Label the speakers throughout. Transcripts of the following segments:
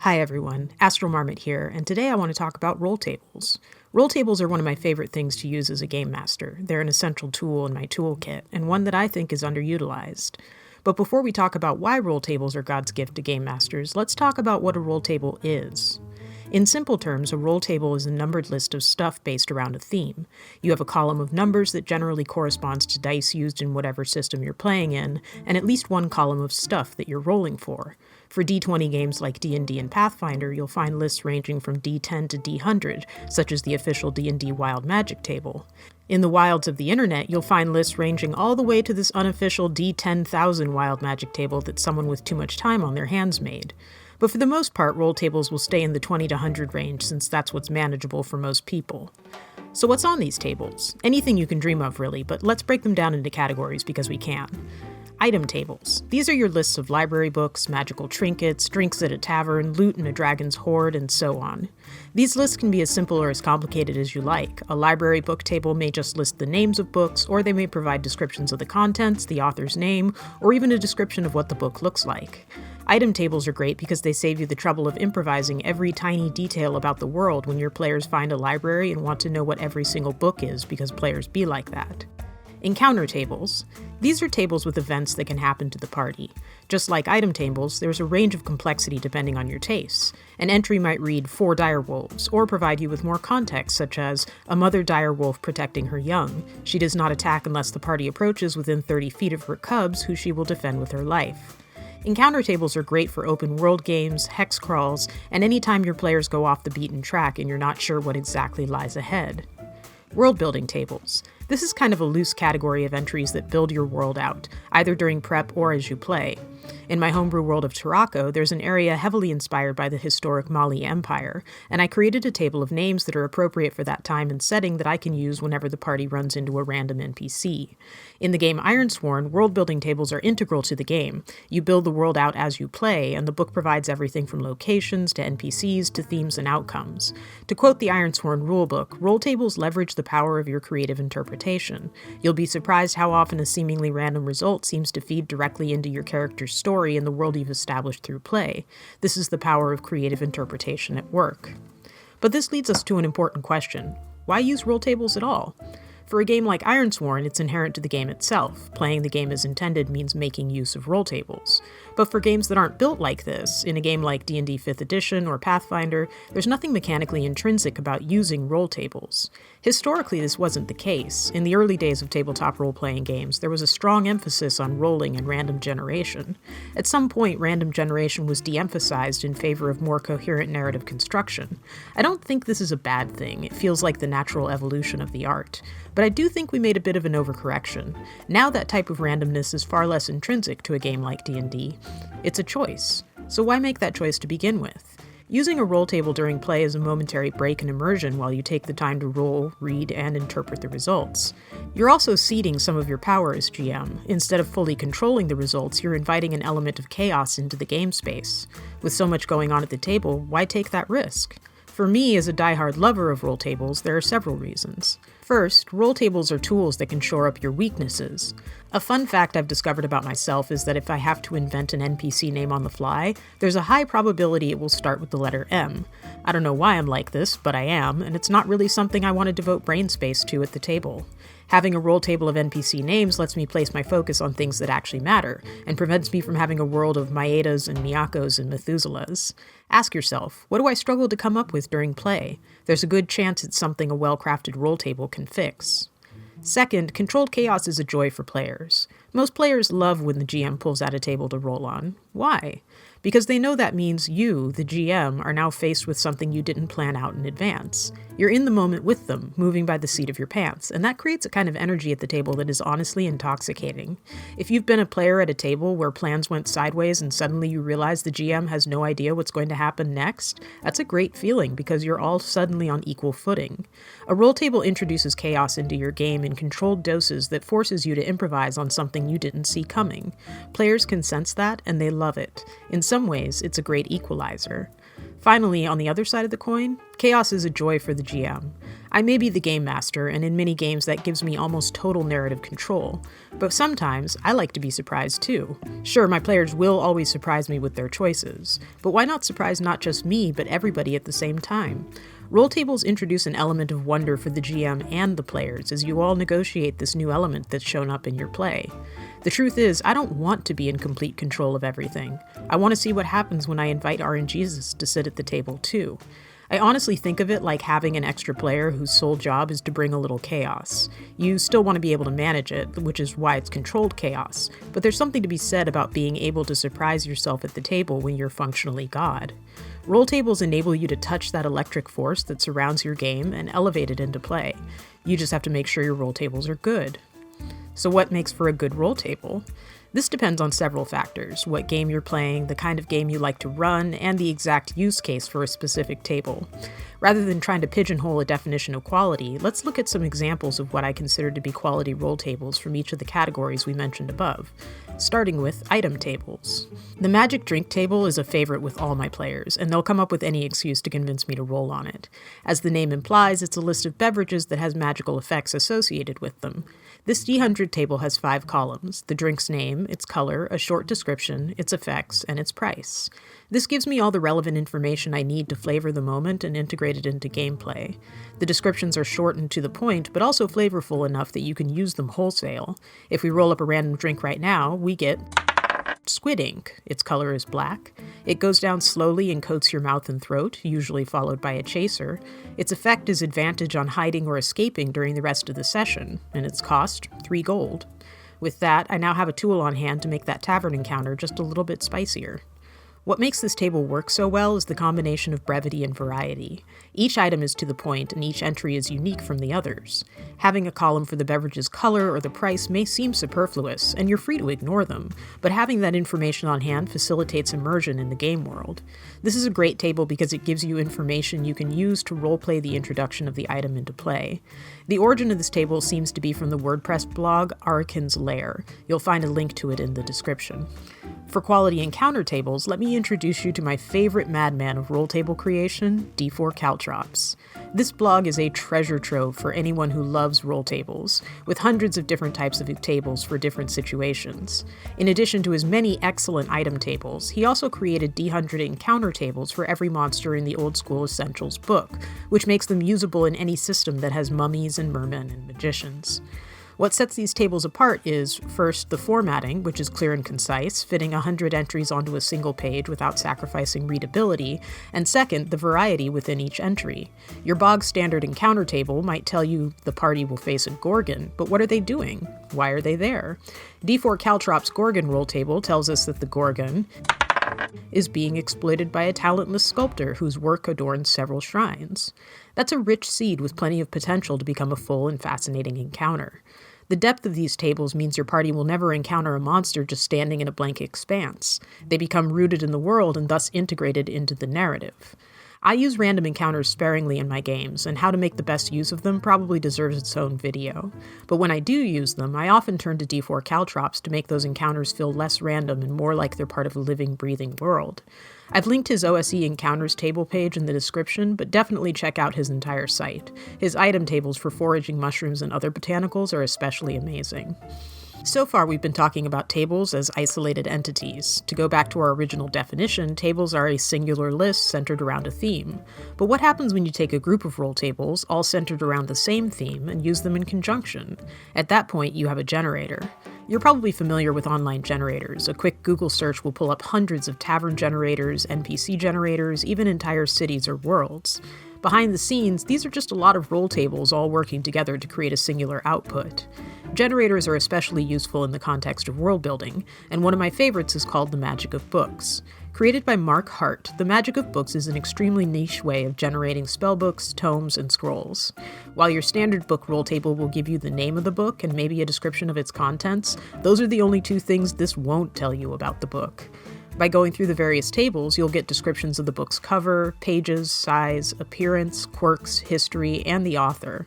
Speaker 1: Hi everyone, Astral Marmot here, and today I want to talk about roll tables. Roll tables are one of my favorite things to use as a game master. They're an essential tool in my toolkit, and one that I think is underutilized. But before we talk about why roll tables are God's gift to game masters, let's talk about what a roll table is. In simple terms, a roll table is a numbered list of stuff based around a theme. You have a column of numbers that generally corresponds to dice used in whatever system you're playing in, and at least one column of stuff that you're rolling for. For D20 games like D&D and Pathfinder, you'll find lists ranging from D10 to D100, such as the official D&D Wild Magic table. In the wilds of the internet, you'll find lists ranging all the way to this unofficial D10,000 Wild Magic table that someone with too much time on their hands made. But for the most part, roll tables will stay in the 20 to 100 range since that's what's manageable for most people. So what's on these tables? Anything you can dream of, really, but let's break them down into categories because we can. Item tables. These are your lists of library books, magical trinkets, drinks at a tavern, loot in a dragon's hoard, and so on. These lists can be as simple or as complicated as you like. A library book table may just list the names of books, or they may provide descriptions of the contents, the author's name, or even a description of what the book looks like. Item tables are great because they save you the trouble of improvising every tiny detail about the world when your players find a library and want to know what every single book is, because players be like that. Encounter tables. These are tables with events that can happen to the party. Just like item tables, there's a range of complexity depending on your tastes. An entry might read 4 dire wolves, or provide you with more context, such as a mother dire wolf protecting her young. She does not attack unless the party approaches within 30 feet of her cubs, who she will defend with her life. Encounter tables are great for open world games, hex crawls, and any time your players go off the beaten track and you're not sure what exactly lies ahead. World building tables. This is kind of a loose category of entries that build your world out, either during prep or as you play. In my homebrew world of Tarako, there's an area heavily inspired by the historic Mali Empire, and I created a table of names that are appropriate for that time and setting that I can use whenever the party runs into a random NPC. In the game Ironsworn, world-building tables are integral to the game. You build the world out as you play, and the book provides everything from locations to NPCs to themes and outcomes. To quote the Ironsworn rulebook, roll tables leverage the power of your creative interpretation. You'll be surprised how often a seemingly random result seems to feed directly into your character's story and the world you've established through play. This is the power of creative interpretation at work. But this leads us to an important question. Why use roll tables at all? For a game like Ironsworn, it's inherent to the game itself. Playing the game as intended means making use of roll tables. But for games that aren't built like this, in a game like D&D 5th Edition or Pathfinder, there's nothing mechanically intrinsic about using roll tables. Historically, this wasn't the case. In the early days of tabletop role-playing games, there was a strong emphasis on rolling and random generation. At some point, random generation was de-emphasized in favor of more coherent narrative construction. I don't think this is a bad thing. It feels like the natural evolution of the art. But I do think we made a bit of an overcorrection. Now that type of randomness is far less intrinsic to a game like D&D. It's a choice. So why make that choice to begin with? Using a roll table during play is a momentary break in immersion while you take the time to roll, read, and interpret the results. You're also ceding some of your power as GM. Instead of fully controlling the results, you're inviting an element of chaos into the game space. With so much going on at the table, why take that risk? For me, as a diehard lover of roll tables, there are several reasons. First, roll tables are tools that can shore up your weaknesses. A fun fact I've discovered about myself is that if I have to invent an NPC name on the fly, there's a high probability it will start with the letter M. I don't know why I'm like this, but I am, and it's not really something I want to devote brain space to at the table. Having a roll table of NPC names lets me place my focus on things that actually matter, and prevents me from having a world of Maedas and Miyakos and Methuselahs. Ask yourself, what do I struggle to come up with during play? There's a good chance it's something a well-crafted roll table can fix. Second, controlled chaos is a joy for players. Most players love when the GM pulls out a table to roll on. Why? Because they know that means you, the GM, are now faced with something you didn't plan out in advance. You're in the moment with them, moving by the seat of your pants, and that creates a kind of energy at the table that is honestly intoxicating. If you've been a player at a table where plans went sideways and suddenly you realize the GM has no idea what's going to happen next, that's a great feeling because you're all suddenly on equal footing. A roll table introduces chaos into your game in controlled doses that forces you to improvise on something you didn't see coming. Players can sense that, and they love it. In some ways, it's a great equalizer. Finally, on the other side of the coin, chaos is a joy for the GM. I may be the game master, and in many games that gives me almost total narrative control, but sometimes I like to be surprised too. Sure, my players will always surprise me with their choices, but why not surprise not just me, but everybody at the same time? Roll tables introduce an element of wonder for the GM and the players as you all negotiate this new element that's shown up in your play. The truth is, I don't want to be in complete control of everything. I want to see what happens when I invite RNGs to sit at the table too. I honestly think of it like having an extra player whose sole job is to bring a little chaos. You still want to be able to manage it, which is why it's controlled chaos, but there's something to be said about being able to surprise yourself at the table when you're functionally God. Roll tables enable you to touch that electric force that surrounds your game and elevate it into play. You just have to make sure your roll tables are good. So what makes for a good roll table? This depends on several factors: what game you're playing, the kind of game you like to run, and the exact use case for a specific table. Rather than trying to pigeonhole a definition of quality, let's look at some examples of what I consider to be quality roll tables from each of the categories we mentioned above, starting with item tables. The magic drink table is a favorite with all my players, and they'll come up with any excuse to convince me to roll on it. As the name implies, it's a list of beverages that has magical effects associated with them. This D100 table has 5 columns: the drink's name, its color, a short description, its effects, and its price. This gives me all the relevant information I need to flavor the moment and integrate it into gameplay. The descriptions are short and to the point, but also flavorful enough that you can use them wholesale. If we roll up a random drink right now, we get squid ink. Its color is black. It goes down slowly and coats your mouth and throat, usually followed by a chaser. Its effect is advantage on hiding or escaping during the rest of the session, and its cost, 3 gold. With that, I now have a tool on hand to make that tavern encounter just a little bit spicier. What makes this table work so well is the combination of brevity and variety. Each item is to the point, and each entry is unique from the others. Having a column for the beverage's color or the price may seem superfluous, and you're free to ignore them, but having that information on hand facilitates immersion in the game world. This is a great table because it gives you information you can use to roleplay the introduction of the item into play. The origin of this table seems to be from the WordPress blog Arakin's Lair. You'll find a link to it in the description. For quality encounter tables, let me introduce you to my favorite madman of roll table creation, D4 Caltrops. This blog is a treasure trove for anyone who loves roll tables, with hundreds of different types of tables for different situations. In addition to his many excellent item tables, he also created D100 encounter tables for every monster in the Old School Essentials book, which makes them usable in any system that has mummies and mermen and magicians. What sets these tables apart is, first, the formatting, which is clear and concise, fitting 100 entries onto a single page without sacrificing readability, and second, the variety within each entry. Your bog standard encounter table might tell you the party will face a Gorgon, but what are they doing? Why are they there? D4 Caltrops' Gorgon roll table tells us that the Gorgon is being exploited by a talentless sculptor whose work adorns several shrines. That's a rich seed with plenty of potential to become a full and fascinating encounter. The depth of these tables means your party will never encounter a monster just standing in a blank expanse. They become rooted in the world and thus integrated into the narrative. I use random encounters sparingly in my games, and how to make the best use of them probably deserves its own video. But when I do use them, I often turn to D4 Caltrops to make those encounters feel less random and more like they're part of a living, breathing world. I've linked his OSE Encounters table page in the description, but definitely check out his entire site. His item tables for foraging mushrooms and other botanicals are especially amazing. So far, we've been talking about tables as isolated entities. To go back to our original definition, tables are a singular list centered around a theme. But what happens when you take a group of roll tables, all centered around the same theme, and use them in conjunction? At that point, you have a generator. You're probably familiar with online generators. A quick Google search will pull up hundreds of tavern generators, NPC generators, even entire cities or worlds. Behind the scenes, these are just a lot of roll tables all working together to create a singular output. Generators are especially useful in the context of world building, and one of my favorites is called the Magic of Books. Created by Mark Hart, the Magic of Books is an extremely niche way of generating spellbooks, tomes, and scrolls. While your standard book roll table will give you the name of the book and maybe a description of its contents, those are the only 2 things this won't tell you about the book. By going through the various tables, you'll get descriptions of the book's cover, pages, size, appearance, quirks, history, and the author.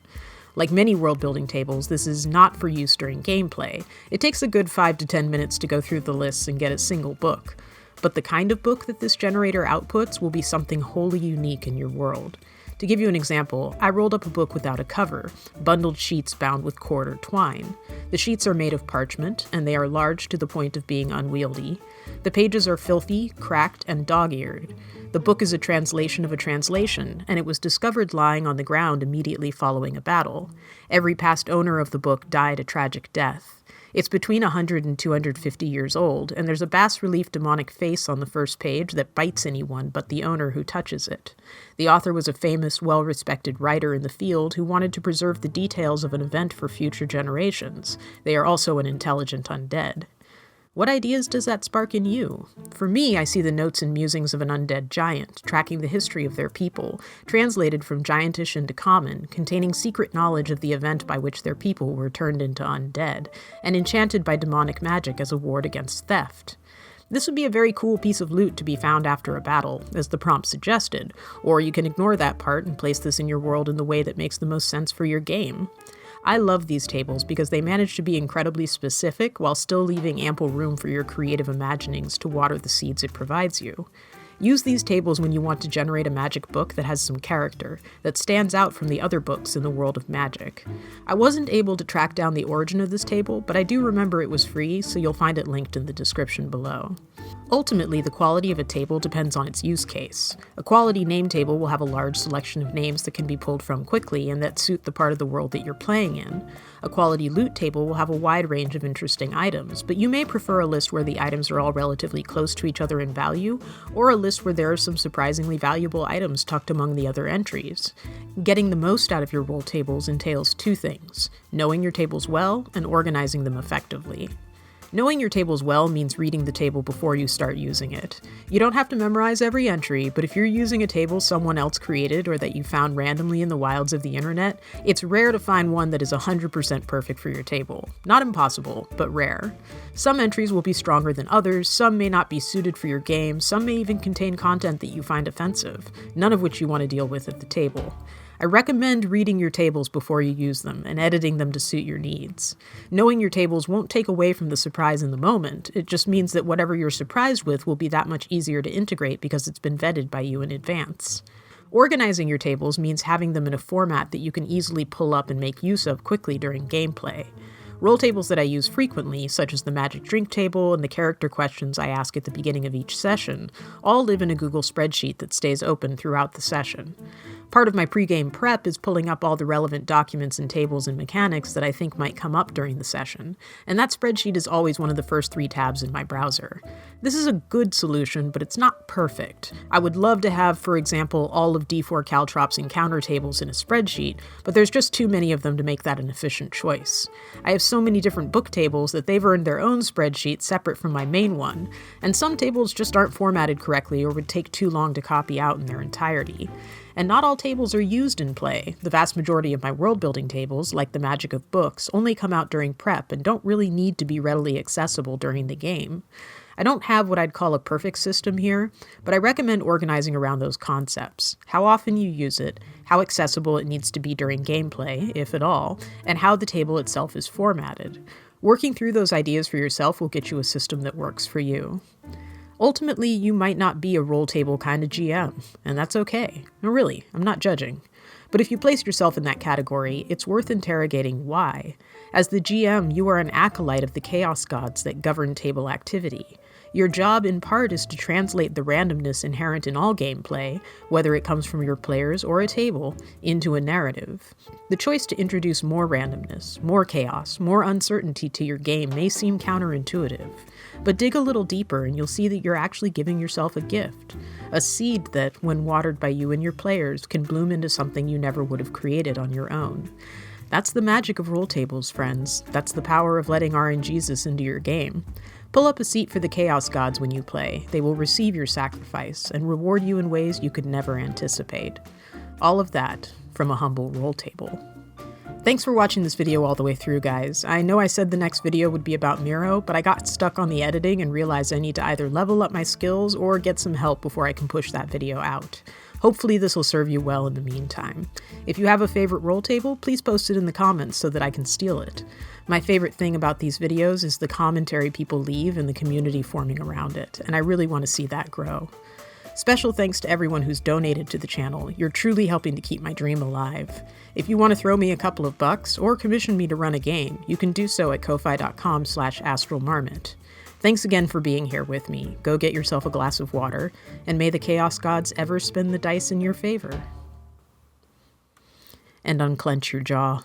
Speaker 1: Like many world-building tables, this is not for use during gameplay. It takes a good 5 to 10 minutes to go through the lists and get a single book. But the kind of book that this generator outputs will be something wholly unique in your world. To give you an example, I rolled up a book without a cover, bundled sheets bound with cord or twine. The sheets are made of parchment, and they are large to the point of being unwieldy. The pages are filthy, cracked, and dog-eared. The book is a translation of a translation, and it was discovered lying on the ground immediately following a battle. Every past owner of the book died a tragic death. It's between 100 and 250 years old, and there's a bas-relief demonic face on the first page that bites anyone but the owner who touches it. The author was a famous, well-respected writer in the field who wanted to preserve the details of an event for future generations. They are also an intelligent undead. What ideas does that spark in you? For me, I see the notes and musings of an undead giant, tracking the history of their people, translated from giantish into common, containing secret knowledge of the event by which their people were turned into undead, and enchanted by demonic magic as a ward against theft. This would be a very cool piece of loot to be found after a battle, as the prompt suggested, or you can ignore that part and place this in your world in the way that makes the most sense for your game. I love these tables because they manage to be incredibly specific while still leaving ample room for your creative imaginings to water the seeds it provides you. Use these tables when you want to generate a magic book that has some character, that stands out from the other books in the world of magic. I wasn't able to track down the origin of this table, but I do remember it was free, so you'll find it linked in the description below. Ultimately, the quality of a table depends on its use case. A quality name table will have a large selection of names that can be pulled from quickly and that suit the part of the world that you're playing in. A quality loot table will have a wide range of interesting items, but you may prefer a list where the items are all relatively close to each other in value, or a list where there are some surprisingly valuable items tucked among the other entries. Getting the most out of your roll tables entails two things: knowing your tables well and organizing them effectively. Knowing your tables well means reading the table before you start using it. You don't have to memorize every entry, but if you're using a table someone else created or that you found randomly in the wilds of the internet, it's rare to find one that is 100% perfect for your table. Not impossible, but rare. Some entries will be stronger than others, some may not be suited for your game, some may even contain content that you find offensive, none of which you want to deal with at the table. I recommend reading your tables before you use them and editing them to suit your needs. Knowing your tables won't take away from the surprise in the moment, it just means that whatever you're surprised with will be that much easier to integrate because it's been vetted by you in advance. Organizing your tables means having them in a format that you can easily pull up and make use of quickly during gameplay. Roll tables that I use frequently, such as the magic drink table and the character questions I ask at the beginning of each session, all live in a Google spreadsheet that stays open throughout the session. Part of my pregame prep is pulling up all the relevant documents and tables and mechanics that I think might come up during the session, and that spreadsheet is always one of the first 3 tabs in my browser. This is a good solution, but it's not perfect. I would love to have, for example, all of D4 Caltrops encounter tables in a spreadsheet, but there's just too many of them to make that an efficient choice. I have so many different book tables that they've earned their own spreadsheet separate from my main one, and some tables just aren't formatted correctly or would take too long to copy out in their entirety. And not all tables are used in play. The vast majority of my world-building tables, like the magic of books, only come out during prep and don't really need to be readily accessible during the game. I don't have what I'd call a perfect system here, but I recommend organizing around those concepts: how often you use it, how accessible it needs to be during gameplay, if at all, and how the table itself is formatted. Working through those ideas for yourself will get you a system that works for you. Ultimately, you might not be a roll table kind of GM, and that's okay. No, really, I'm not judging. But if you place yourself in that category, it's worth interrogating why. As the GM, you are an acolyte of the chaos gods that govern table activity. Your job, in part, is to translate the randomness inherent in all gameplay, whether it comes from your players or a table, into a narrative. The choice to introduce more randomness, more chaos, more uncertainty to your game may seem counterintuitive, but dig a little deeper and you'll see that you're actually giving yourself a gift, a seed that, when watered by you and your players, can bloom into something you never would have created on your own. That's the magic of roll tables, friends. That's the power of letting RNGesus into your game. Pull up a seat for the Chaos Gods when you play. They will receive your sacrifice and reward you in ways you could never anticipate. All of that from a humble roll table. Thanks for watching this video all the way through, guys. I know I said the next video would be about Miro, but I got stuck on the editing and realized I need to either level up my skills or get some help before I can push that video out. Hopefully this will serve you well in the meantime. If you have a favorite roll table, please post it in the comments so that I can steal it. My favorite thing about these videos is the commentary people leave and the community forming around it, and I really want to see that grow. Special thanks to everyone who's donated to the channel. You're truly helping to keep my dream alive. If you want to throw me a couple of bucks or commission me to run a game, you can do so at ko-fi.com/astralmarmot. Thanks again for being here with me. Go get yourself a glass of water, and may the chaos gods ever spin the dice in your favor. And unclench your jaw.